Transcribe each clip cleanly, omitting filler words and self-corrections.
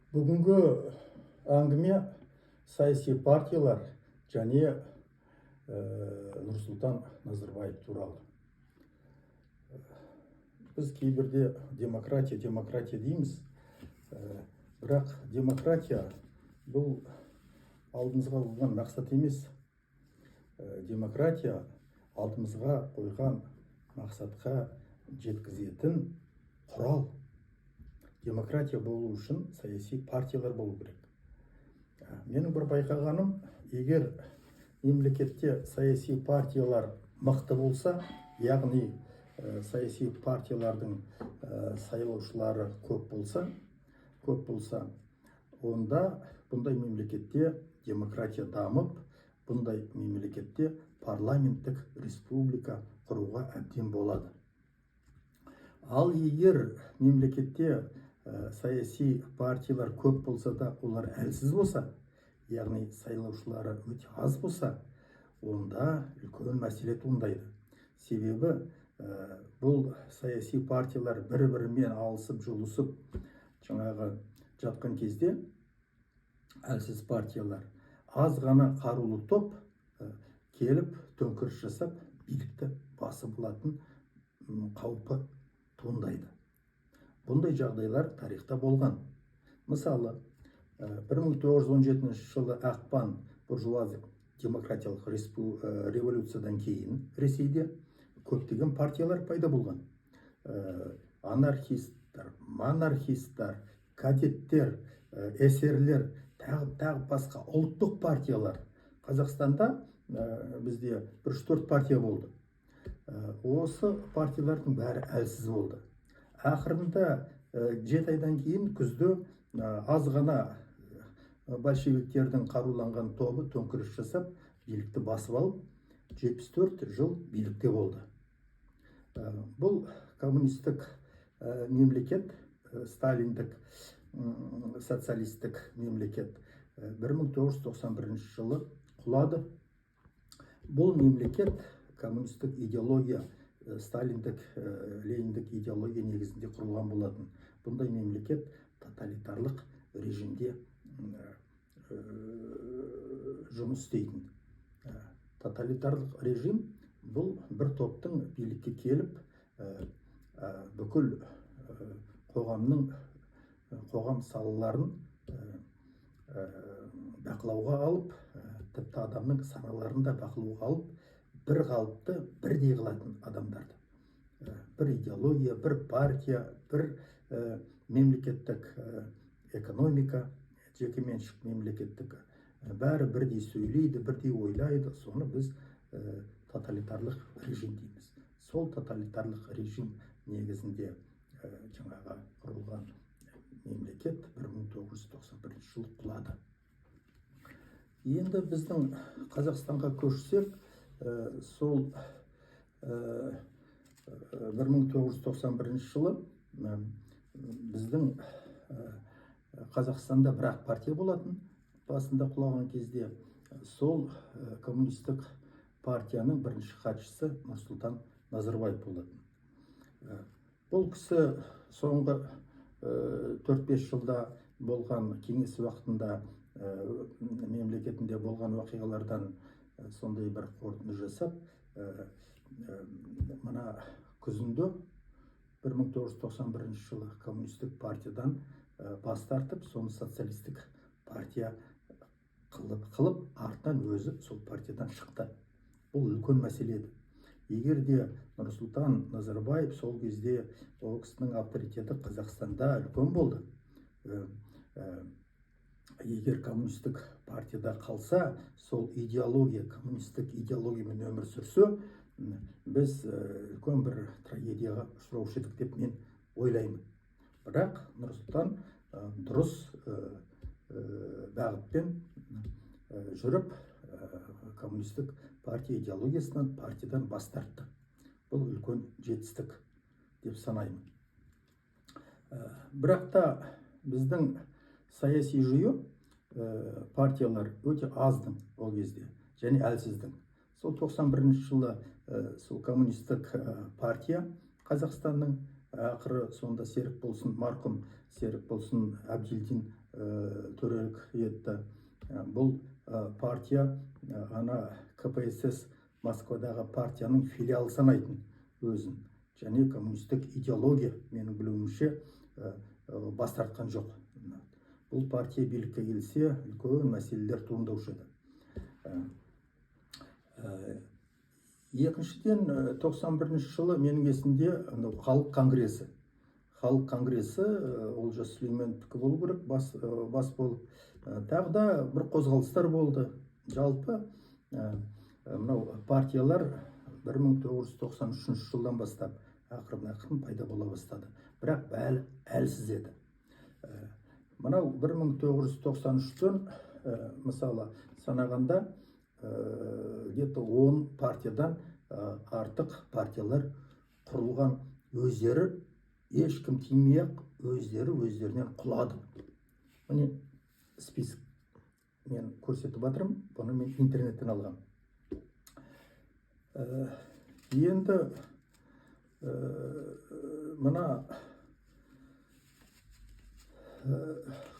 Бүгінгі әңгіме саяси партиялар және Нұрсұлтан Назарбаев туралы. Біз кейбірде демократия дейміз, бірақ демократия бұл алдымызға қойған мақсат емес. Демократия алдымызға қойған мақсатқа жеткізетін құрал. Демократия болу үшін саяси партиялар болу керек. Менің бір байқағаным, егер мемлекетте саяси партиялар мықты болса, яғни саяси партиялардың сайлаушылары көп болса, онда бұндай мемлекетте демократия дамып, бұндай мемлекетте парламенттік республика құруға әбден болады. Ал егер мемлекетте саяси партиялар көп болса да, олар әлсіз болса, яғни сайлаушылары өте аз болса, онда үлкен мәселе туындайды. Себебі бұл саяси партиялар бір-бірімен алысып, жұлысып жаңағы жатқан кезде әлсіз партиялар, аз ғана қарулы топ келіп төңкеріс жасап, билікті басып алатын қаупі туындайды. Бұндай жағдайлар тарихта болған. Мысалы, 1917 жылы ақпан буржуаздық демократиялық революциядан кейін Ресейде көптеген партиялар пайда болған. Анархисттар, монархисттар, кадеттер, эсерлер, тағы басқа ұлттық партиялар. Қазақстанда бізде 3-4 партия болды. Осы партиялардың бәрі әлсіз болды. Ақырында 7 айдан кейін күзде аз ғана большевиктердің қаруланған тобы төңкеріс жасап, билікті басып алып, 74 жыл билікте болды. Бұл коммунистік мемлекет, сталиндік социалистік мемлекет 1991 жылы құлады. Бұл мемлекет коммунистік идеология, сталиндік, лениндік идеология негізінде құрылған болатын. Бұндай мемлекет тоталитарлық режимде жұмыс істейтін. Тоталитарлық режим бұл бір топтың билікке келіп, бүкіл қоғам салаларын бақылауға алып, тіпті адамның саналарын да бақылауға алып, бір қалыпты, бірдей қылатын адамдарды. Бір идеология, бір партия, бір мемлекеттік экономика, жекеменшік мемлекеттік, бәрі бірдей сөйлейді, бірдей ойлайды. Соны біз тоталитарлық режим дейміз. Сол тоталитарлық режим негізінде жаңағы құрылған мемлекет 1991 жылы құлады. Енді біздің Қазақстанға көшсек, сол 1991 жылы біздің Қазақстанда бір-ақ партия болатын. Басында құлаған кезде сол коммунистік партияның бірінші хатшысы Нұрсұлтан Назарбаев болатын. Бұл кісі соңғы 4-5 жылда болған кеңес уақытында мемлекетінде болған уақиғалардан сондай бір қорытынды жасап, мына күзінде 1991 жылы коммунистік партиядан бас тартып, соны социалистік партия қылып, артынан өзі сол партиядан шықты. Бұл үлкен мәселе еді. Егер де Нұрсұлтан Назарбаев сол кезде ол кісінің авторитеті Қазақстанда үлкен болды. Егер коммунистік партияда қалса, сол идеология, коммунистік идеологиямен өмір сүрсе, біз үлкен бір трагедияға ұшыраушы едік деп мен ойлаймын. Бірақ Нұрсұлтан дұрыс бағытпен жүріп, коммунистік партия идеологиясынан, партиядан бас тартты. Бұл үлкен жетістік деп санаймын. Бірақ та біздің саяси жүйе партиялар өте аздың ол кезде, және әлсіздің. Сол 91 жылы сол коммунистік партия Қазақстанның ақыры сонда Серік болсын, марқұм Серік болсын Әбділдин төрелік етті. Бұл партия ана КПСС Москвадағы партияның филиалы санайтын өзін. Және коммунистік идеология, менің білуімше, бас тартқан жоқ. Бұл партия билікке келсе, үлкен мәселелер туындаушы еді. Екіншіден, 91 жылы менің есімде халық конгресі. Халық конгресі Олжас Сүлейменовтікі болу керек, бас болып. Тағы да бір қозғалыстар болды. Жалпы мынау партиялар 1993 жылдан бастап ақырын пайда бола бастады. Бірақ әлсіз еді. Мынау 1993-тен мысалы санағанда где-то 10 партиядан артық партиялар құрылған, өздері ешкім тимей-ақ өздерінен құлады. Міне список мен көрсетіп жатырмын, бұны мен интернеттен алғам. Енді мына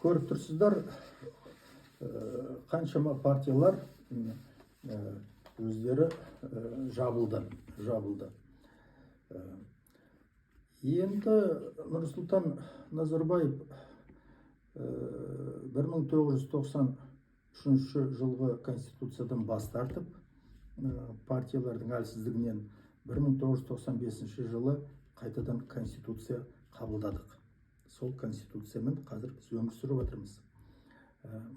көріп тұрсыздар, қаншама партиялар өздері жабылды. Енді Нұрсұлтан Назарбаев 1993 жылғы конституциядан бас тартып, партиялардың әлсіздігінен 1995 жылы қайтадан конституция қабылдадық. Сол конституциямен қазір біз өмір сүріп отырмыз.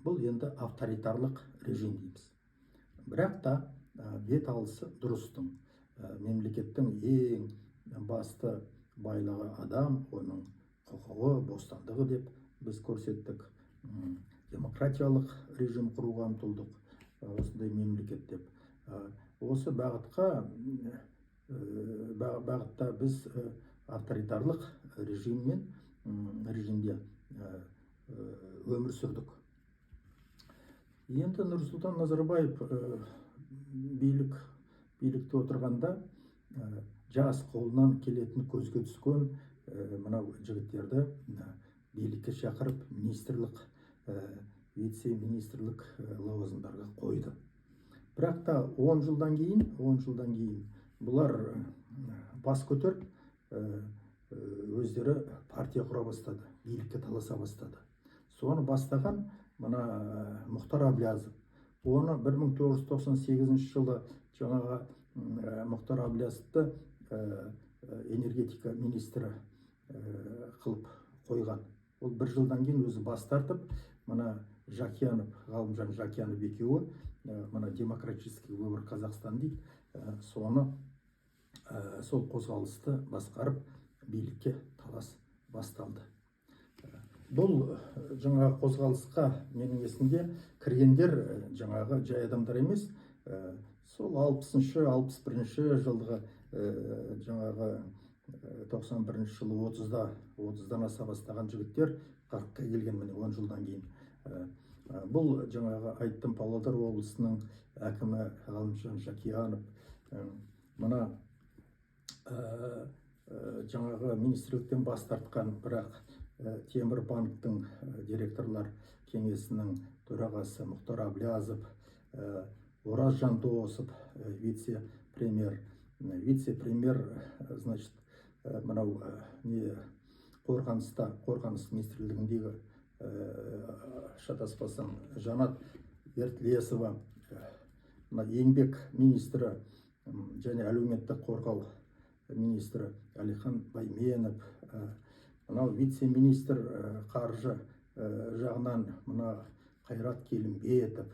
Бұл енді авторитарлық режим дейміз. Бірақ та бет алысы дұрыстың. Мемлекеттің ең басты байлығы адам, оның құқығы, бостандығы деп біз көрсеттік. Демократиялық режим құруға ұмтылдық, осындай мемлекет деп. Осы бағытта біз авторитарлық режимде өмір сүрдік. Енді Нұрсұлтан Назарбаев билікте отырғанда жас қолынан келетін көзге түскен мынау жігіттерді билікке шақырып министрлік, вице-министрлік лауазымдарға қойды. Бірақ та 10 жылдан кейін бұлар бас көтеріп өздері партия құра бастады, билікке таласа бастады. Соны бастаған мына Мұхтар Әблязов. Оны 1998 жылы жаңағы Мұхтар Әблязовты энергетика министрі қылып қойған. Ол 1 жылдан кейін өзі бас тартып, мына Ғалымжан Жақиянов екеуі, мына демократический выбор Қазақстан дейді, соны сол қозғалысты басқарып билікке талас басталды. Бұл жаңағы қозғалысқа менің есімде кіргендер жаңағы жай адамдар емес, сол 60-61 жылғы жаңағы 91 жылы 30-дан аса бастаған жігіттер 40-қа келген, міне 10 жылдан кейін. Бұл жаңағы айттым, Павлодар облысының әкімі Ғалымжан Жақиянов, мына жаңағы министрліктен бас тартқан, бірақ Темір банктың директорлар кеңесінің төрағасы Мұхтар Әблязов, Ораз Жандосов, вице-премьер, значит, мынау қорғаныс министрлігіндегі шатаспасам Жанат Ертлесова, еңбек министрі және әлеуметтік қорғау министрі Әлихан Байменов, мынау вице-министр қаржы жағынан мына Қайрат Келімбетов,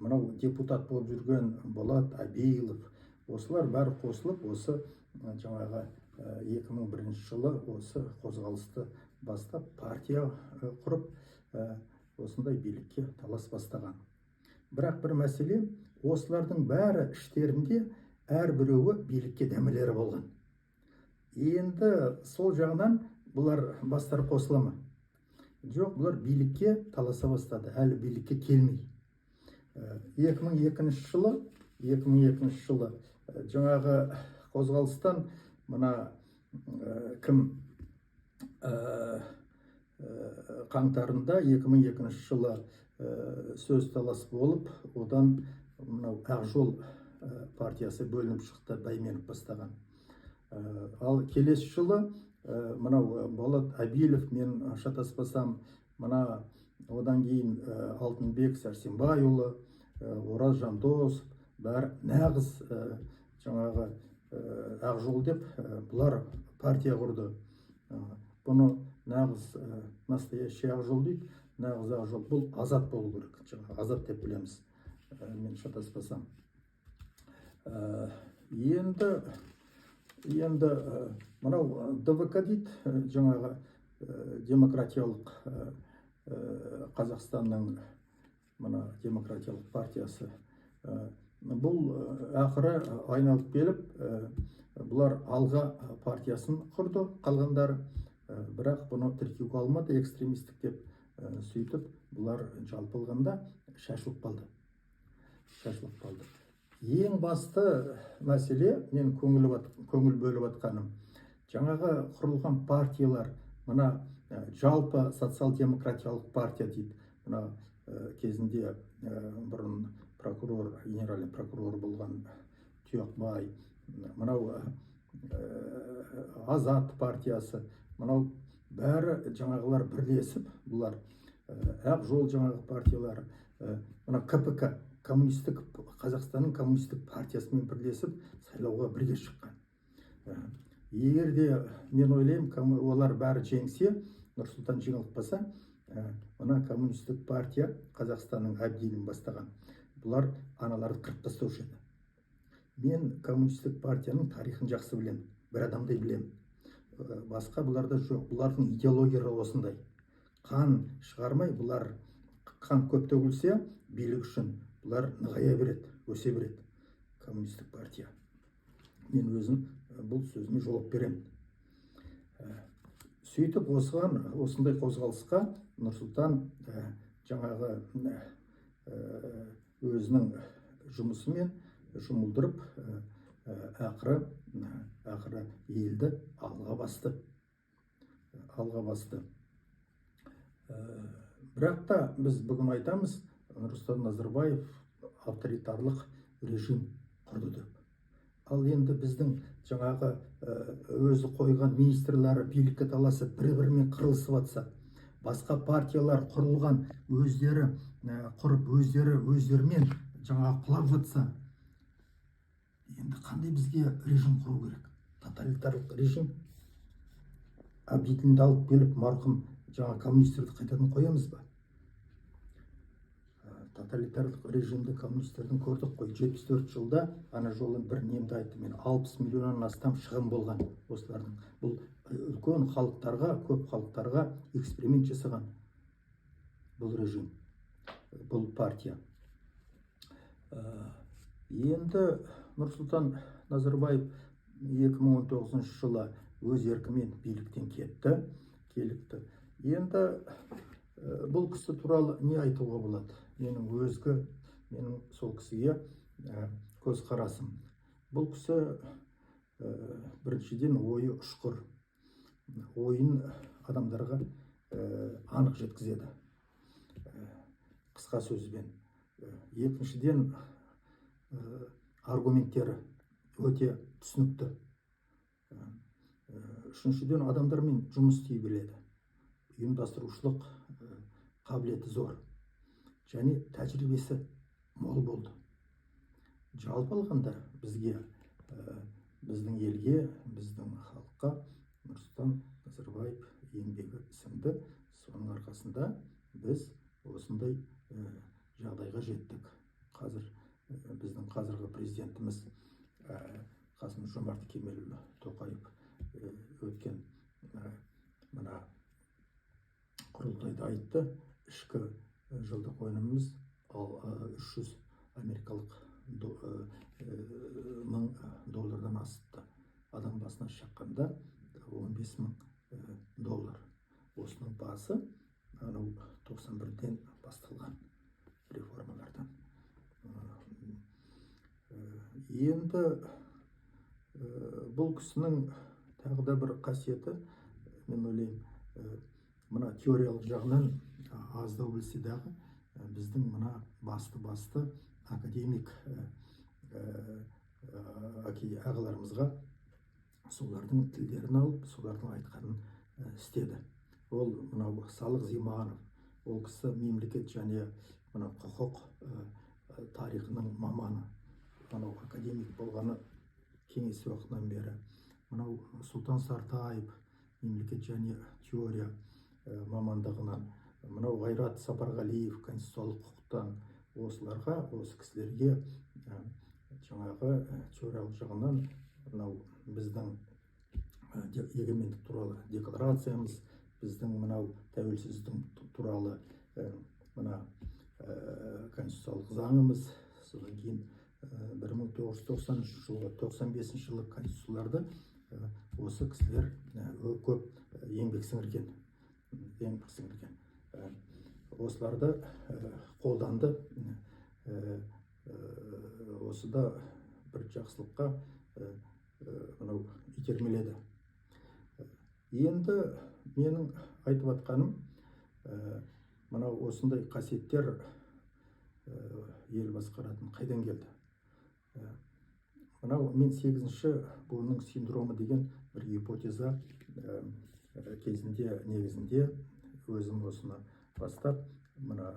мынау депутат болып жүрген Болат Абилов, осылар бәрі қосылып, осы жаңағы 2001 жылы осы қозғалысты бастап партия құрып, осындай билікке талас бастаған. Бірақ бір мәселе, осылардың бәрі іштерінде әрбіреуі билікке дәмелері болған. Енді сол жағынан бұлар бастары қосыла ма? Жоқ, бұлар билікке таласа бастады, әлі билікке келмей. 2002 жылы жаңағы қозғалыстан мына кім қаңтарында 2002 жылы сөз талас болып, одан мынау Ақжол партиясы бөлініп шықты, Бәйменов бастаған. Ал келесі жылы мынау Болат Абилов, мен шатаспасам, мына одан кейін Алтынбек Сәрсенбайұлы, Ораз Жандосов, бәрі нағыз жаңағы Ақжол деп бұлар партия құрды. Бұны нағыз настоящий Ақжол дейді. Нағыз Ақжол бұл Азат болу керек. Жаңағы Азат деп білеміз, мен шатаспасам. Енді мынау ДВК дейді, жаңағы демократиялық Қазақстанның мына демократиялық партиясы. Бұл ақыры айналып келіп, бұлар Алға партиясын құрды, қалғандары. Бірақ бұны тіркеуге алмады, экстремистік деп. Сөйтіп, бұлар жалпы алғанда шашылып қалды. Ең басты мәселе, мен көңіл бөліп атқаным, жаңағы құрылған партиялар, мына жалпы социал-демократиялық партия дейді. Мына кезінде бұрын генеральный прокурор болған Тұяқбай, мынау Азат партиясы, мынау бәрі жаңағылар бірлесіп, бұлар Ақжол жаңағы партиялары, мына КПК, Қазақстанның коммунистік партиясымен бірлесіп сайлауға бірге шыққан. Егер де мен ойлаймын, олар бәрі жеңсе, Нұрсұлтан жеңіліп мына коммунистік партия Қазақстанның Әбділін бастаған, бұлар аналарды қырып тастаушы еді. Мен коммунистік партияның тарихын жақсы білемін, бір адамдай білемін. Басқа бұларда жоқ. Бұлардың идеологиялары осындай. Қан шығармай, бұлар қан көп төгілсе, билік үшін бұлар нығая береді, өсе береді. Коммунистік партия. Мен өзім бұл сөзіме жауап беремін. Сөйтіп, осындай қозғалысқа Нұрсұлтан жаңағы өзінің жұмысымен жұмылдырып, ақыры елді алға басты. Бірақ та біз бүгін айтамыз, Нұрсұлтан Назарбаев авторитарлық режим құрды деп. Ал енді біздің жаңағы өзі қойған министрлері билікке таласып, бір-бірімен қырылысып атса, басқа партиялар құрылған, өздері құрып, өздерімен жаңағы құлап жатса, енді қандай бізге режим құру керек? Тоталитарлық режим. Әбділді алып келіп, марқұм жаңа коммунистерді қайтадан қоямыз ба? Тоталитарлық режимді коммунистердің көрдік қой. 74 жылда ана жолын бір немді айтты, мен 60 миллионнан астам шығын болған осылардың. Бұл үлкен халықтарға, көп халықтарға эксперимент жасаған бұл режим, бұл партия. Енді Нұрсұлтан Назарбаев 2019 жылы өз еркімен биліктен келікті. Енді бұл кісі туралы не айтуға болады? Менің сол кісіге көзқарасым. Бұл кісі біріншіден ойы ұшқыр, ойын адамдарға анық жеткізеді, қысқа сөзбен. Екіншіден, аргументтері өте түсінікті. Үшіншіден, адамдармен жұмыс істей біледі. Ұйымдастырушылық қабілеті зор. Және тәжірибесі мол болды. Жалпы алғанда біздің елге, біздің халыққа Нұрсұлтан Назарбаев еңбегі сіңді. Соның арқасында біз осындай жағдайға жеттік. Қазір біздің қазіргі президентіміз Қасым-Жомарт Кемелұлы Тоқаев өткен мына құрылтайда айтты, ішкі жылдық өніміміз 300 америкалық мың доллардан асыпты. Адам басына шаққанда 15 мың доллар. Осының басы 91-ден басталған реформалардан. Енді бұл кісінің тағы да бір қасиеті, мен ойлаймын, мына теориялық жағынан аздау білсе дағы біздің мына басты академик ағаларымызға солардың тілдерін алып, солардың айтқанын істеді. Ол мынау Салық Зиманов, ол кісі мемлекет және мына құқық тарихының маманы, мынау академик болғаны кеңес уақытынан бері. Мынау Сұлтан Сартаев, мемлекет және теория мамандығынан, мынау Ғайрат Сапарғалиев, конституциялық құқықтан, осыларға, осы кісілерге жаңағы теориялық жағынан мынау біздің егемендік туралы декларациямыз, біздің мынау тәуелсіздік туралы мына конституциялық заңымыз, содан кейін 1993 жылғы 95 жылы конституцияларды осы кісілер көп еңбек сіңірген. Осыларды қолданды. Осыда бір жақсылыққа мынау итермеледі. Енді менің айтып атқаным, мынау осындай қасиеттер ел басқаратын қайдан келді? Мынау мен 8-ші буынның синдромы деген бір гипотеза кезінде негізінде өзім осыны бастап, мына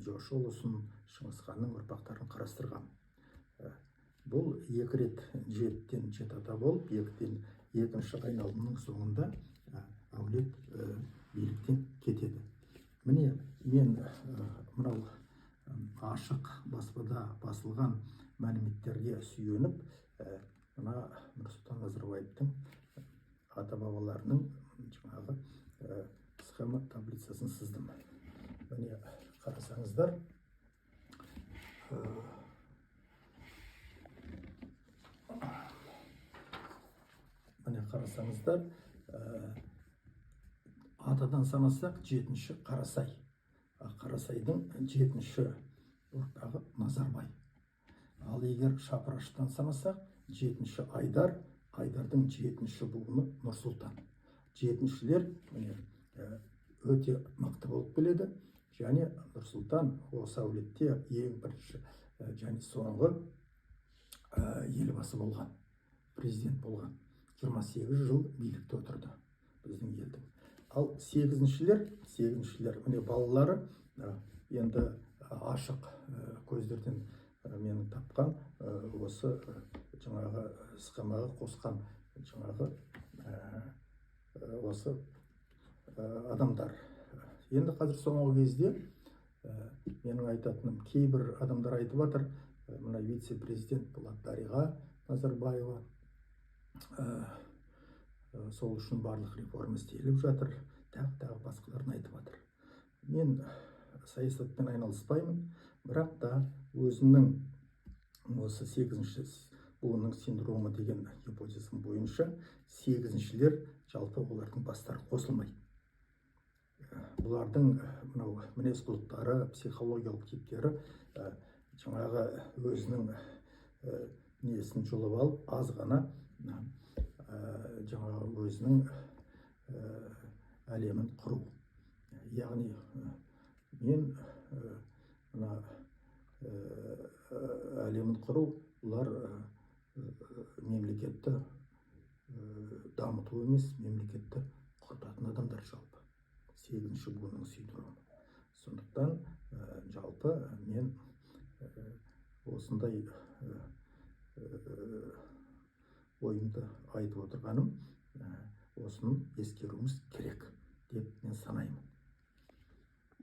Жошолысын, Шыңғысханның ұрпақтарын қарастырған. Бұл 2 рет 7-тен 7 ата болып, 2-ші айналымның соңында әулет биліктен кетеді. Міне мен мынау ашық баспада басылған мәліметтерге сүйеніп, мына Нұрсұлтан Назарбаевтың ата-бабаларының жаңағы схема таблицасын сыздым. Міне қарасаңыздар, атадан санасақ 7-ші Қарасай. Қарасайдың 7-ші ұрпағы Назарбай. Ал егер Шапыраштан санасақ 7-ші Айдар, Айдардың 7-ші буыны Нұрсұлтан. 7-шілер өте мықты болып келеді. Және Нұрсұлтан осы әулетте ең бірінші және соңғы елбасы болған, президент болған. 28 жыл билікте отырды біздің елдің. Ал 8-шілер, міне балалары енді ашық көздерден менің тапқан осы жаңағы схемаға қосқан жаңағы осы адамдар. Енді қазір соңғы кезде менің айтатыным, кейбір адамдар айтып жатыр, мына вице-президент болады Дариға Назарбаева, сол үшін барлық реформа істеліп жатыр, тағы басқаларын айтып жатыр. Мен саясатпен айналыспаймын, бірақ та өзімнің осы 8-ші буынның синдромы деген гипотезам бойынша 8-шілер жалпы олардың бастары қосылмайды. Бұлардың мынау мінез-құлықтары, психологиялық типтері жаңағы өзінің несін жұлып алып, аз ғана жаңағы өзінің әлемін құру. Яғни мен мына әлемін құру, бұлар мемлекетті дамыту емес, мемлекетті құртатын адамдар жалпы. 8-ші буынның синдромы. Сондықтан жалпы мен осындай ойымды айтып отырғаным, осыны ескеруіміз керек деп мен санаймын.